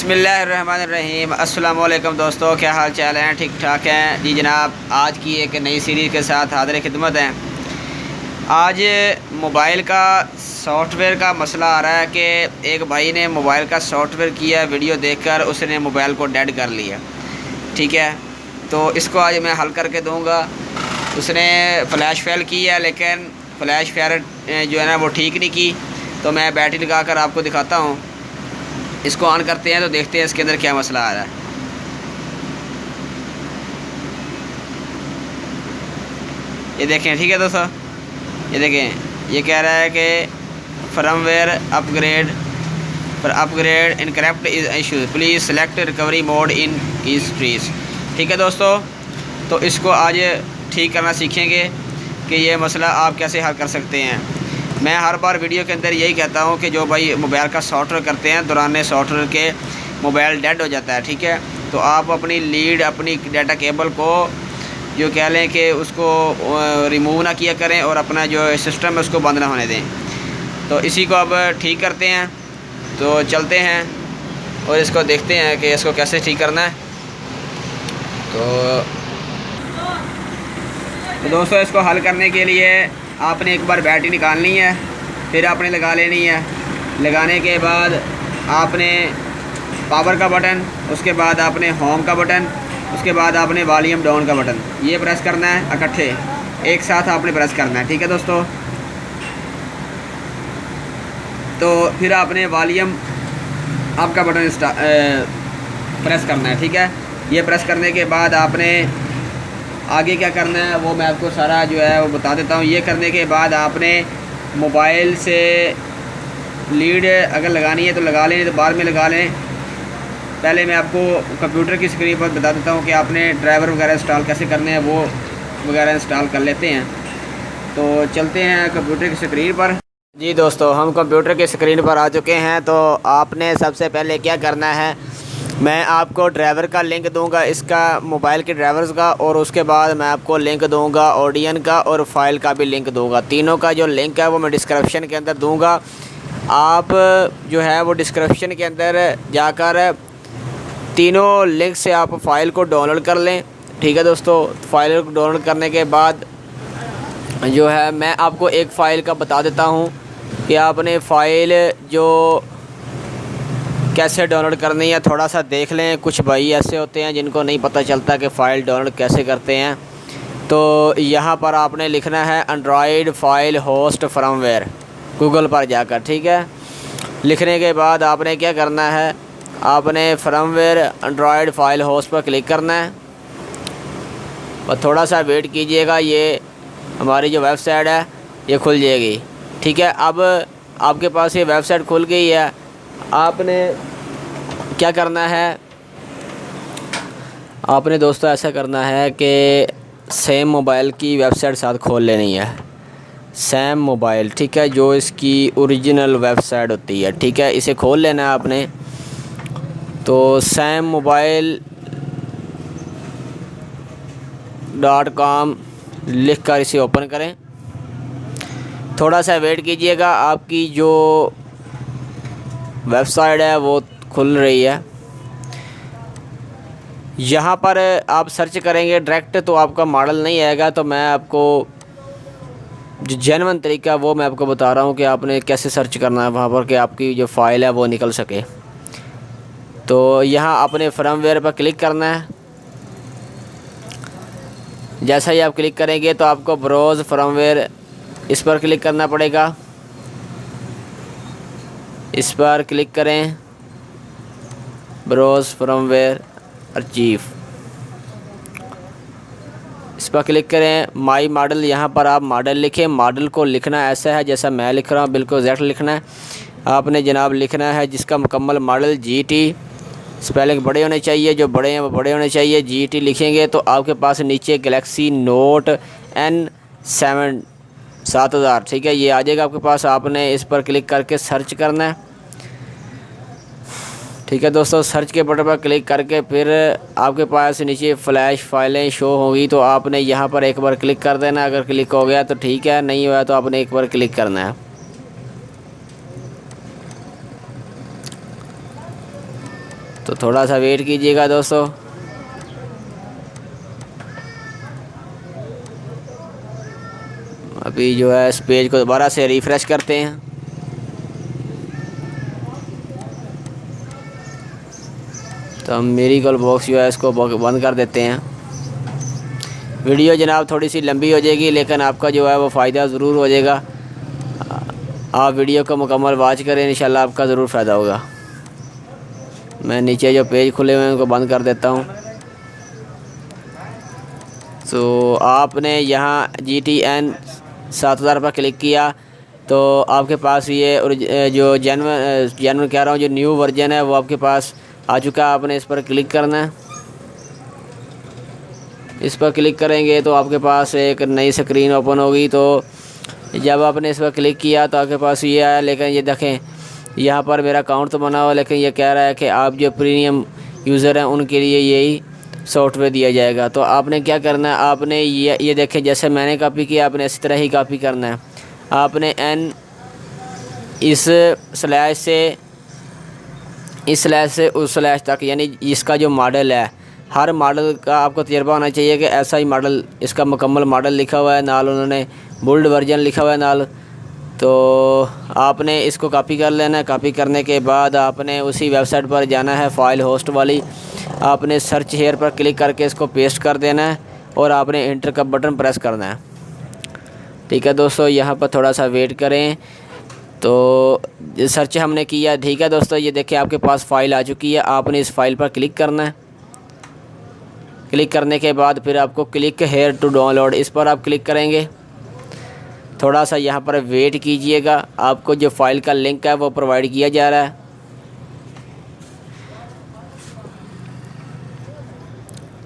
बिस्मिल्लाहिर्रहमानिर्रहीम। अस्सलाम वालेकुम दोस्तों, क्या हाल चाल हैं? ठीक ठाक हैं जी जनाब। आज की एक नई सीरीज़ के साथ हाज़िर खिदमत हैं। आज मोबाइल का सॉफ्टवेयर का मसला आ रहा है कि एक भाई ने मोबाइल का सॉफ्टवेयर किया, वीडियो देखकर उसने मोबाइल को डेड कर लिया। ठीक है, तो इसको आज मैं हल करके दूँगा। उसने फ़्लैश फेल की है, लेकिन फ़्लैश फेल जो है ना वो ठीक नहीं की। तो मैं बैटरी लगा कर आपको दिखाता हूँ। इसको ऑन करते हैं तो देखते हैं इसके अंदर क्या मसला आ रहा है। ये देखें, ठीक है दोस्तों, ये देखें, ये कह रहा है कि firmware upgrade incorrect is issue, please select recovery mode in histories. ठीक है दोस्तों, तो इसको आज ठीक करना सीखेंगे कि ये मसला आप कैसे हल कर सकते हैं। मैं हर बार वीडियो के अंदर यही कहता हूँ कि जो भाई मोबाइल का सॉफ्टवेयर करते हैं, दौरान सॉफ्टवेयर के मोबाइल डेड हो जाता है। ठीक है, तो आप अपनी लीड, अपनी डाटा केबल को जो कह लें कि उसको रिमूव ना किया करें और अपना जो सिस्टम है उसको बंद ना होने दें। तो इसी को अब ठीक करते हैं। तो चलते हैं और इसको देखते हैं कि इसको कैसे ठीक करना है। तो दोस्तों, इसको हल करने के लिए आपने एक बार बैटरी निकालनी है, फिर आपने लगा लेनी है। लगाने के बाद आपने पावर का बटन, उसके बाद आपने होम का बटन, उसके बाद आपने वॉल्यूम डाउन का बटन, ये प्रेस करना है इकट्ठे एक साथ आपने प्रेस करना है। ठीक है दोस्तों, तो फिर आपने वॉल्यूम अप का बटन प्रेस करना है। ठीक है, ये प्रेस करने के बाद आपने आगे क्या करना है वो मैं आपको सारा जो है वो बता देता हूँ। ये करने के बाद आपने मोबाइल से लीड अगर लगानी है तो लगा लें, तो बाद में लगा लें। पहले मैं आपको कंप्यूटर की स्क्रीन पर बता देता हूँ कि आपने ड्राइवर वगैरह इंस्टॉल कैसे करने हैं, वो वगैरह इंस्टॉल कर लेते हैं। तो चलते हैं कंप्यूटर की स्क्रीन पर। जी दोस्तों, हम कंप्यूटर की स्क्रीन पर आ चुके हैं। तो आपने सबसे पहले क्या करना है, मैं आपको ड्राइवर का लिंक दूंगा, इसका मोबाइल के ड्राइवर्स का, और उसके बाद मैं आपको लिंक दूंगा ऑडियन का और फाइल का भी लिंक दूंगा। तीनों का जो लिंक है वो मैं डिस्क्रिप्शन के अंदर दूंगा। आप जो है वो डिस्क्रिप्शन के अंदर जाकर तीनों लिंक से आप फ़ाइल को डाउनलोड कर लें। ठीक है दोस्तों, फ़ाइल को डाउनलोड करने के बाद जो है मैं आपको एक फ़ाइल का बता देता हूँ कि आपने फ़ाइल जो कैसे डाउनलोड करनी है, थोड़ा सा देख लें। कुछ भाई ऐसे होते हैं जिनको नहीं पता चलता कि फ़ाइल डाउनलोड कैसे करते हैं। तो यहाँ पर आपने लिखना है Android file host firmware, Google पर जाकर। ठीक है, लिखने के बाद आपने क्या करना है, आपने फर्मवेयर एंड्रॉयड फाइल होस्ट पर क्लिक करना है और थोड़ा सा वेट कीजिएगा। ये हमारी जो वेबसाइट है ये खुल जाएगी। ठीक है, अब आपके पास ये वेबसाइट खुल गई है। आपने क्या करना है, आपने दोस्तों ऐसा करना है कि सेम मोबाइल की वेबसाइट साथ खोल लेनी है, सेम मोबाइल। ठीक है, जो इसकी ओरिजिनल वेबसाइट होती है। ठीक है, इसे खोल लेना है आपने। तो सेम मोबाइल .com लिख कर इसे ओपन करें। थोड़ा सा वेट कीजिएगा, आपकी जो वेबसाइट है वो खुल रही है। यहाँ पर आप सर्च करेंगे डायरेक्ट तो आपका मॉडल नहीं आएगा। तो मैं आपको जो जेन्युइन तरीका वो मैं आपको बता रहा हूँ कि आपने कैसे सर्च करना है वहाँ पर कि आपकी जो फ़ाइल है वो निकल सके। तो यहाँ अपने फर्मवेयर पर क्लिक करना है। जैसा ही आप क्लिक करेंगे तो आपको ब्राउज़ फर्मवेयर, इस पर क्लिक करना पड़ेगा। इस पर क्लिक करें, ब्राउज़ फर्मवेयर आर्चीव, इस पर क्लिक करें। माई मॉडल, यहाँ पर आप मॉडल लिखें। मॉडल को लिखना ऐसा है जैसा मैं लिख रहा हूँ, बिल्कुल एग्जैक्ट लिखना है। आपने जनाब लिखना है जिसका मुकम्मल मॉडल GT, स्पेलिंग बड़े होने चाहिए, जो बड़े हैं वो बड़े होने चाहिए। GT लिखेंगे तो आपके पास नीचे गैलेक्सी नोट N7 7000, ठीक है, ये आ जाएगा आपके पास। आपने इस पर क्लिक करके सर्च करना है। ठीक है दोस्तों, सर्च के बटन पर क्लिक करके फिर आपके पास नीचे फ़्लैश फाइलें शो होगी। तो आपने यहाँ पर एक बार क्लिक कर देना। अगर क्लिक हो गया तो ठीक है, नहीं हुआ तो आपने एक बार क्लिक करना है। तो थोड़ा सा वेट कीजिएगा दोस्तों। अभी जो है इस पेज को दोबारा से रिफ़्रेश करते हैं। तो हम मेरिकल बॉक्स जो है इसको बंद कर देते हैं। वीडियो जनाब थोड़ी सी लंबी हो जाएगी, लेकिन आपका जो है वो फ़ायदा ज़रूर हो जाएगा। आप वीडियो को मुकम्मल वॉच करें, इंशाल्लाह आपका ज़रूर फ़ायदा होगा। मैं नीचे जो पेज खुले हुए हैं उनको बंद कर देता हूँ। तो आपने यहाँ GTN 7000 पर क्लिक किया तो आपके पास ये जो जेन्युइन कह रहा हूँ, जो न्यू वर्जन है वो आपके पास आ चुका है। आपने इस पर क्लिक करना है। इस पर क्लिक करेंगे तो आपके पास एक नई स्क्रीन ओपन होगी। तो जब आपने इस पर क्लिक किया तो आपके पास ये आया, लेकिन ये देखें यहाँ पर मेरा अकाउंट तो बना हुआ, लेकिन ये कह रहा है कि आप जो प्रीमियम यूज़र हैं उनके लिए यही सॉफ्टवेयर दिया जाएगा। तो आपने क्या करना है, आपने ये देखें जैसे मैंने कॉपी किया, आपने इसी तरह ही कॉपी करना है। आपने इस स्लैश से उस स्लैश तक, यानी इसका जो मॉडल है, हर मॉडल का आपको तजर्बा होना चाहिए कि ऐसा ही मॉडल, इसका मुकम्मल मॉडल लिखा हुआ है, नाल उन्होंने बुल्ड वर्जन लिखा हुआ है नाल। तो आपने इसको कॉपी कर लेना है। कॉपी करने के बाद आपने उसी वेबसाइट पर जाना है, फाइल होस्ट वाली। आपने सर्च हेयर पर क्लिक करके इसको पेस्ट कर देना है और आपने इंटर का बटन प्रेस करना है। ठीक है दोस्तों, यहाँ पर थोड़ा सा वेट करें। तो सर्च हमने किया, ठीक है दोस्तों, ये देखिए आपके पास फ़ाइल आ चुकी है। आपने इस फाइल पर क्लिक करना है। क्लिक करने के बाद फिर आपको क्लिक हेयर टू डाउनलोड, इस पर आप क्लिक करेंगे। थोड़ा सा यहाँ पर वेट कीजिएगा, आपको जो फ़ाइल का लिंक है वो प्रोवाइड किया जा रहा है।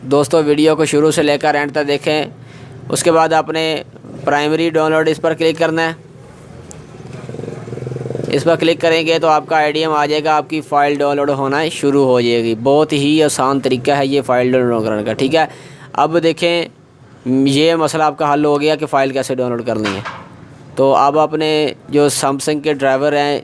दोस्तों वीडियो को शुरू से लेकर एंड तक देखें। उसके बाद आपने प्राइमरी डाउनलोड, इस पर क्लिक करना है। इस पर क्लिक करेंगे तो आपका IDM आ जाएगा, आपकी फ़ाइल डाउनलोड होना शुरू हो जाएगी। बहुत ही आसान तरीका है ये फ़ाइल डाउनलोड करने का। ठीक है, अब देखें ये मसला आपका हल हो गया कि फ़ाइल कैसे डाउनलोड करनी है। तो अब आपने जो सैमसंग के ड्राइवर हैं,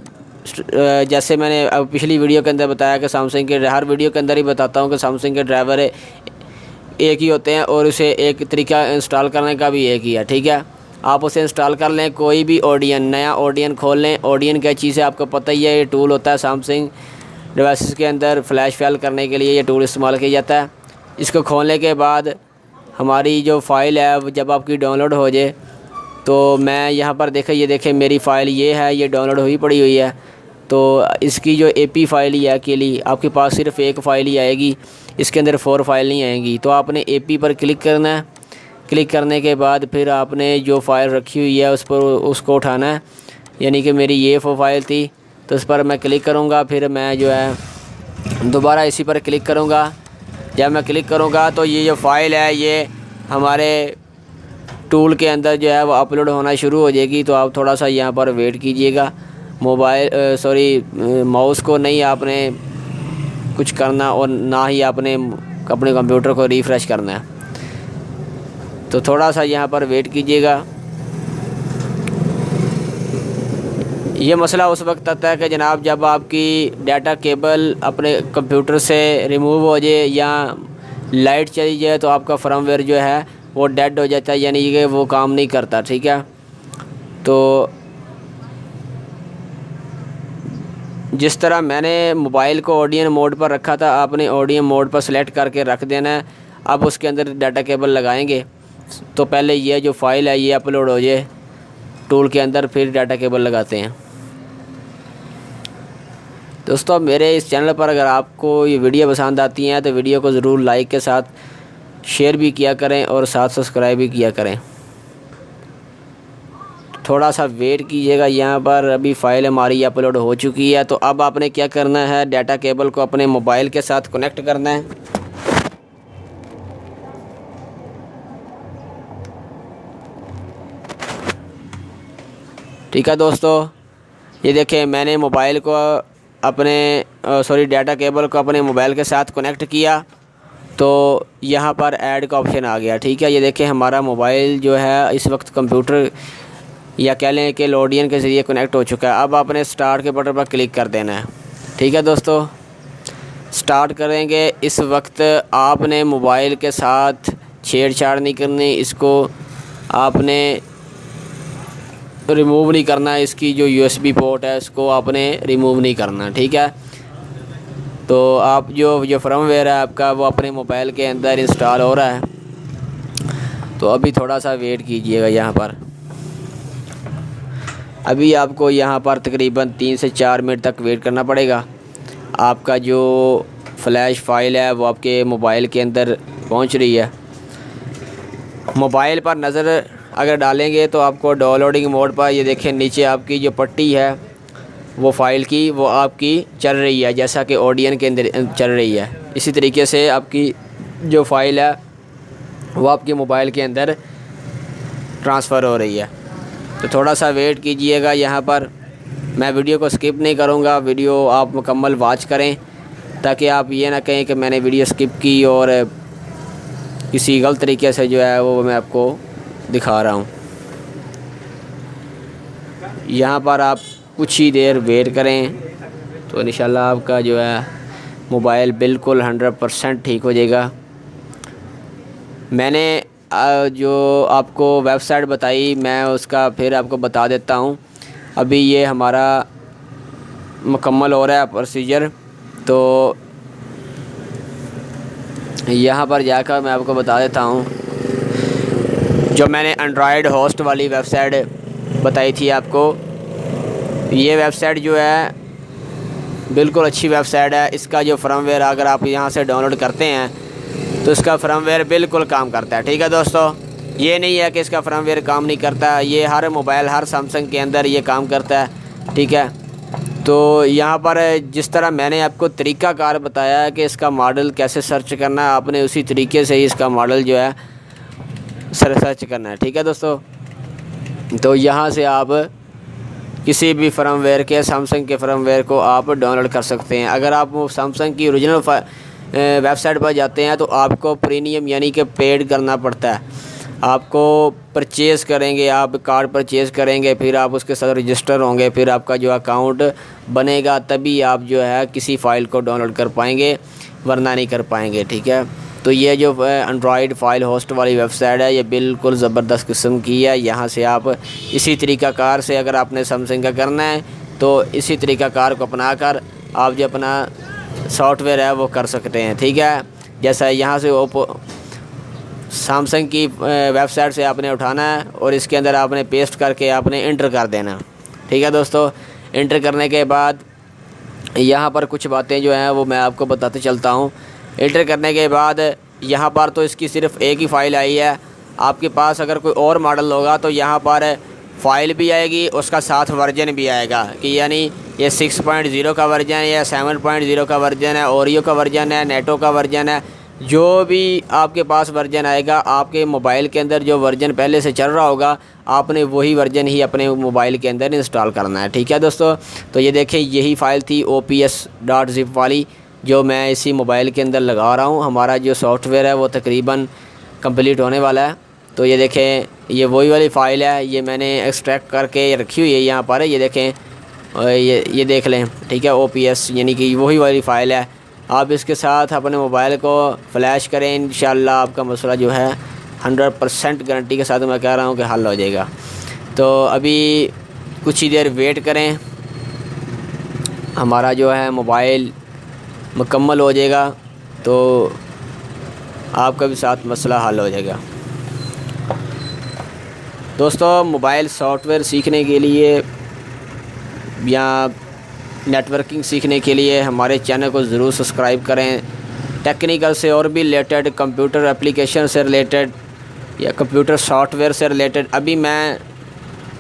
जैसे मैंने अब पिछली वीडियो के अंदर बताया कि सैमसंग के, हर वीडियो के अंदर ही बताता हूँ कि सैमसंग के ड्राइवर एक ही होते हैं और उसे एक तरीका इंस्टॉल करने का भी एक ही है। ठीक है, आप उसे इंस्टॉल कर लें। कोई भी ओडियन, नया ओडियन खोल लें। ओडियन क्या चीज़ है आपको पता ही है, ये टूल होता है सैमसंग डिवाइसेस के अंदर फ्लैश फाइल करने के लिए ये टूल इस्तेमाल किया जाता है। इसको खोलने के बाद हमारी जो फ़ाइल है जब आपकी डाउनलोड हो जाए, तो मैं यहाँ पर देखें, ये देखें मेरी फ़ाइल ये है, ये डाउनलोड हुई पड़ी हुई है। तो इसकी जो AP फ़ाइल ही है अकेली, आपके पास सिर्फ एक फ़ाइल ही आएगी, इसके अंदर 4 फाइल नहीं आएंगी। तो आपने AP पर क्लिक करना है। क्लिक करने के बाद फिर आपने जो फ़ाइल रखी हुई है उस पर उसको उठाना है, यानी कि मेरी ये फ़ाइल थी, तो इस पर मैं क्लिक करूँगा। फिर मैं जो है दोबारा इसी पर क्लिक करूँगा। जब मैं क्लिक करूँगा तो ये जो फ़ाइल है ये हमारे टूल के अंदर जो है वो अपलोड होना शुरू हो जाएगी। तो आप थोड़ा सा यहाँ पर वेट कीजिएगा। माउस को नहीं आपने कुछ करना और ना ही आपने अपने कंप्यूटर को रिफ़्रेश करना है। तो थोड़ा सा यहाँ पर वेट कीजिएगा। ये मसला उस वक्त आता है कि जनाब जब आपकी डाटा केबल अपने कंप्यूटर से रिमूव हो जाए या लाइट चली जाए तो आपका फर्मवेयर जो है वो डेड हो जाता है, यानी कि वो काम नहीं करता। ठीक है, तो जिस तरह मैंने मोबाइल को ऑडियन मोड पर रखा था, आपने ऑडियन मोड पर सेलेक्ट करके रख देना है। अब उसके अंदर डाटा केबल लगाएंगे तो पहले ये जो फ़ाइल है ये अपलोड हो जाए टूल के अंदर, फिर डाटा केबल लगाते हैं। दोस्तों मेरे इस चैनल पर अगर आपको ये वीडियो पसंद आती हैं तो वीडियो को ज़रूर लाइक के साथ शेयर भी किया करें और साथ सब्सक्राइब भी किया करें। थोड़ा सा वेट कीजिएगा। यहाँ पर अभी फ़ाइल हमारी अपलोड हो चुकी है। तो अब आपने क्या करना है, डाटा केबल को अपने मोबाइल के साथ कनेक्ट करना है। ठीक है दोस्तों, ये देखें मैंने मोबाइल को डाटा केबल को अपने मोबाइल के साथ कनेक्ट किया तो यहाँ पर ऐड का ऑप्शन आ गया। ठीक है, ये देखें हमारा मोबाइल जो है इस वक्त कंप्यूटर या कह लें कि लोडियन के ज़रिए कनेक्ट हो चुका है। अब आपने स्टार्ट के बटन पर क्लिक कर देना है। ठीक है दोस्तों, स्टार्ट करेंगे इस वक्त आपने मोबाइल के साथ छेड़छाड़ नहीं करनी, इसको आपने रिमूव नहीं करना, इसकी जो USB पोर्ट है इसको आपने रिमूव नहीं करना, ठीक है। तो आप जो फर्मवेयर है आपका वो अपने मोबाइल के अंदर इंस्टॉल हो रहा है, तो अभी थोड़ा सा वेट कीजिएगा। यहाँ पर अभी आपको यहाँ पर तकरीबन 3 से 4 मिनट तक वेट करना पड़ेगा। आपका जो फ़्लैश फाइल है वो आपके मोबाइल के अंदर पहुँच रही है। मोबाइल पर नज़र अगर डालेंगे तो आपको डाउनलोडिंग मोड पर ये देखें नीचे आपकी जो पट्टी है वो फ़ाइल की वो आपकी चल रही है, जैसा कि ओडियन के अंदर चल रही है। इसी तरीके से आपकी जो फ़ाइल है वो आपके मोबाइल के अंदर ट्रांसफ़र हो रही है। तो थोड़ा सा वेट कीजिएगा। यहाँ पर मैं वीडियो को स्किप नहीं करूँगा, वीडियो आप मुकम्मल वॉच करें ताकि आप ये ना कहें कि मैंने वीडियो स्किप की और किसी गलत तरीके से जो है वो मैं आपको दिखा रहा हूँ। यहाँ पर आप कुछ ही देर वेट करें तो इंशाल्लाह आपका जो है मोबाइल बिल्कुल 100% ठीक हो जाएगा। मैंने जो आपको वेबसाइट बताई मैं उसका फिर आपको बता देता हूँ। अभी ये हमारा मुकम्मल हो रहा है प्रोसीजर, तो यहाँ पर जाकर मैं आपको बता देता हूँ। जो मैंने एंड्रॉयड होस्ट वाली वेबसाइट बताई थी आपको, ये वेबसाइट जो है बिल्कुल अच्छी वेबसाइट है। इसका जो फर्मवेयर अगर आप यहाँ से डाउनलोड करते हैं तो इसका फर्मवेयर बिल्कुल काम करता है, ठीक है दोस्तों। ये नहीं है कि इसका फर्मवेयर काम नहीं करता, ये हर मोबाइल हर सैमसंग के अंदर ये काम करता है, ठीक है। तो यहाँ पर जिस तरह मैंने आपको तरीक़ाकार बताया है कि इसका मॉडल कैसे सर्च करना है, आपने उसी तरीके से ही इसका मॉडल जो है सर्च करना है, ठीक है दोस्तों। तो यहाँ से आप किसी भी फर्मवेयर के सैमसंग के फर्मवेयर को आप डाउनलोड कर सकते हैं। अगर आप सैमसंग की ओरिजिनल वेबसाइट पर जाते हैं तो आपको प्रीमियम यानी कि पेड करना पड़ता है। आपको परचेज़ करेंगे, आप कार्ड परचेज़ करेंगे, फिर आप उसके साथ रजिस्टर होंगे, फिर आपका जो अकाउंट बनेगा तभी आप जो है किसी फ़ाइल को डाउनलोड कर पाएंगे, वरना नहीं कर पाएंगे, ठीक है। तो ये जो एंड्रॉयड फ़ाइल होस्ट वाली वेबसाइट है ये बिल्कुल ज़बरदस्त किस्म की है। यहाँ से आप इसी तरीक़ाकार से अगर आपने सैमसंग का करना है तो इसी तरीक़ाकार को अपना कर आप जो अपना सॉफ्टवेयर है वो कर सकते हैं, ठीक है। जैसा यहाँ से सैमसंग की वेबसाइट से आपने उठाना है और इसके अंदर आपने पेस्ट करके आपने इंटर कर देना, ठीक है दोस्तों। इंटर करने के बाद यहाँ पर कुछ बातें जो हैं वो मैं आपको बताते चलता हूँ। इंटर करने के बाद यहाँ पर तो इसकी सिर्फ़ एक ही फ़ाइल आई है। आपके पास अगर कोई और मॉडल होगा तो यहाँ पर फ़ाइल भी आएगी, उसका साथ वर्जन भी आएगा कि यानी ये 6.0 का वर्जन है या 7.0 का वर्जन है, ओरियो का वर्जन है, नेटो का वर्जन है। जो भी आपके पास वर्जन आएगा, आपके मोबाइल के अंदर जो वर्जन पहले से चल रहा होगा आपने वही वर्जन ही अपने मोबाइल के अंदर इंस्टॉल करना है, ठीक है दोस्तों। तो ये देखें यही फ़ाइल थी ops.zip वाली जो मैं इसी मोबाइल के अंदर लगा रहा हूँ। हमारा जो सॉफ्टवेयर है वो तकरीबन कंप्लीट होने वाला है। तो ये देखें ये वही वाली फ़ाइल है, ये मैंने एक्सट्रैक्ट करके रखी हुई है यहाँ पर, ये देखें ये देख लें, ठीक है। ops यानी कि वही वाली फ़ाइल है। आप इसके साथ अपने मोबाइल को फ़्लैश करें, इंशाल्लाह आपका मसला जो है 100% गारंटी के साथ मैं कह रहा हूँ कि हल हो जाएगा। तो अभी कुछ ही देर वेट करें, हमारा जो है मोबाइल मुकम्मल हो जाएगा तो आपका भी साथ मसला हल हो जाएगा। दोस्तों मोबाइल सॉफ्टवेयर सीखने के लिए या नेटवर्किंग सीखने के लिए हमारे चैनल को ज़रूर सब्सक्राइब करें। टेक्निकल से और भी रिलेटेड, कंप्यूटर एप्लीकेशन से रिलेटेड या कंप्यूटर सॉफ्टवेयर से रिलेटेड अभी मैं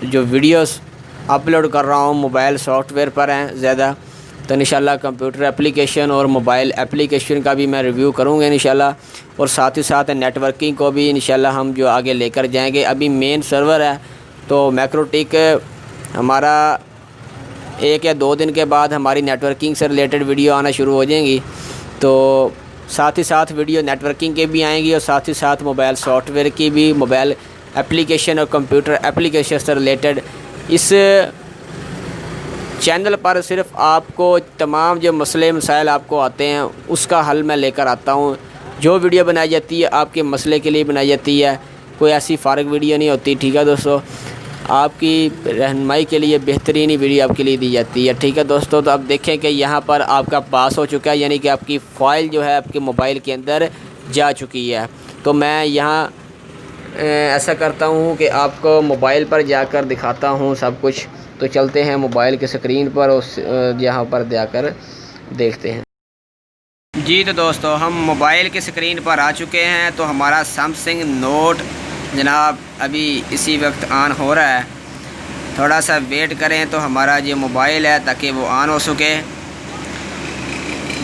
जो वीडियोस अपलोड कर रहा हूँ मोबाइल सॉफ्टवेयर पर हैं ज़्यादा। तो इंशाल्लाह कंप्यूटर एप्लीकेशन और मोबाइल एप्लीकेशन का भी मैं रिव्यू करूँगा इंशाल्लाह, और साथ ही साथ नेटवर्किंग को भी इंशाल्लाह हम जो आगे लेकर जाएंगे। अभी मेन सर्वर है तो मैक्रोटिक हमारा 1 या 2 दिन के बाद हमारी नेटवर्किंग से रिलेटेड वीडियो आना शुरू हो जाएंगी। तो साथ ही साथ वीडियो नेटवर्किंग के भी आएंगी और साथ ही साथ मोबाइल सॉफ्टवेयर की भी, मोबाइल एप्लीकेशन और कंप्यूटर एप्लीकेशन से रिलेटेड। इस चैनल पर सिर्फ आपको तमाम जो मसले मसाइल आपको आते हैं उसका हल मैं लेकर आता हूँ। जो वीडियो बनाई जाती है आपके मसले के लिए बनाई जाती है, कोई ऐसी फ़ारग वीडियो नहीं होती। ठीक है दोस्तों, आपकी रहनुमाई के लिए बेहतरीन ही वीडियो आपके लिए दी जाती है। ठीक है दोस्तों, तो अब देखें कि यहाँ पर आपका पास हो चुका है, यानी कि आपकी फ़ाइल जो है आपके मोबाइल के अंदर जा चुकी है। तो मैं यहाँ ऐसा करता हूँ कि आपको मोबाइल पर जाकर दिखाता हूँ सब कुछ। तो चलते हैं मोबाइल की स्क्रीन पर, उस यहाँ पर जाकर देखते हैं। जी तो दोस्तों, हम मोबाइल की स्क्रीन पर आ चुके हैं। तो हमारा सैमसंग नोट जनाब अभी इसी वक्त ऑन हो रहा है। थोड़ा सा वेट करें तो हमारा जो मोबाइल है ताकि वो ऑन हो सके।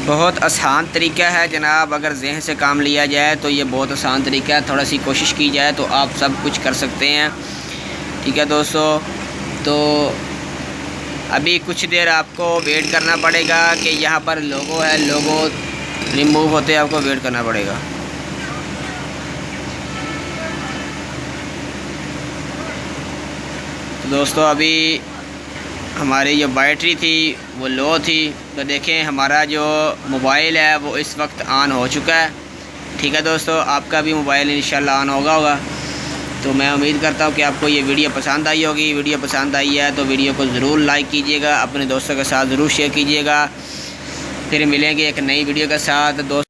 बहुत आसान तरीका है जनाब, अगर जहन से काम लिया जाए तो ये बहुत आसान तरीका है। थोड़ा सी कोशिश की जाए तो आप सब कुछ कर सकते हैं। ठीक है दोस्तों, तो अभी कुछ देर आपको वेट करना पड़ेगा कि यहाँ पर लोगो है, लोगो रिमूव होते आपको वेट करना पड़ेगा। तो दोस्तों अभी हमारी जो बैटरी थी वो लो थी, तो देखें हमारा जो मोबाइल है वो इस वक्त ऑन हो चुका है। ठीक है दोस्तों, आपका भी मोबाइल इंशाल्लाह ऑन होगा। तो मैं उम्मीद करता हूँ कि आपको ये वीडियो पसंद आई होगी। वीडियो पसंद आई है तो वीडियो को ज़रूर लाइक कीजिएगा, अपने दोस्तों के साथ ज़रूर शेयर कीजिएगा। फिर मिलेंगे एक नई वीडियो के साथ दोस्तों।